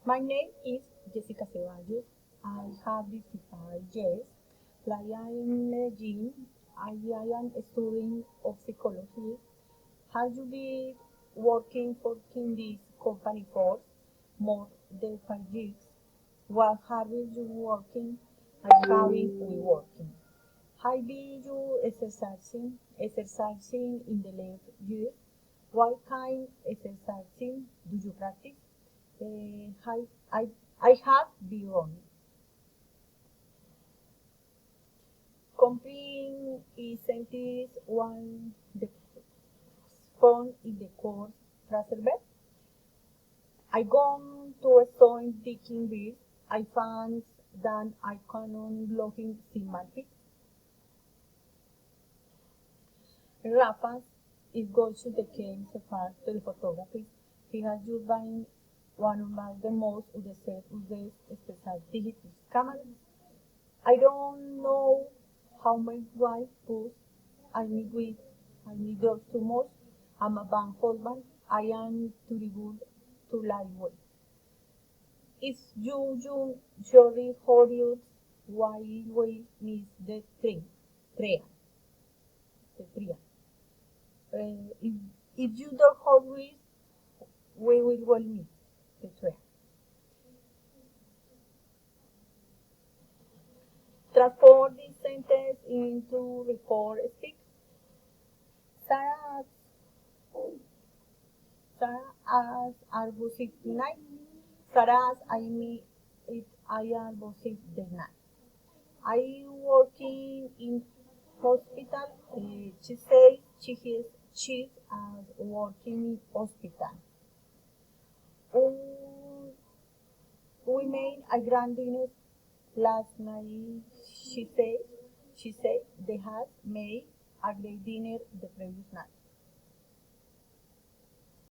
My name is Jessica Ceballos. I have 55 years. Like I am in Medellin, I am a student of psychology. Have you been working for in this company for more than 5 years? What have you working and how we working? How be you exercising in the last year? What kind exercising do you practice? I have been on. Completing is one the phone in the course Traserberg. I gone to a store taking this. I found that I cannot looking semantic. Rafa is going to the came so far to the photography. He has used buying one of the most of the set of the special digital cameras. I don't know how my wife puts. I need with I need those too much. I'm a bank husband. I am too good to lie with. If you surely hold why we miss the train, the train. If you don't hold with, we will well miss the train. Transform this sentence into report speak. Sarah Sarah as arbusik tonight. Sarah as I mean it I arbusik the night. I working in hospital. She says she's as working in hospital. Um, we made a grand dinner last night. She said they had made a great dinner the previous night.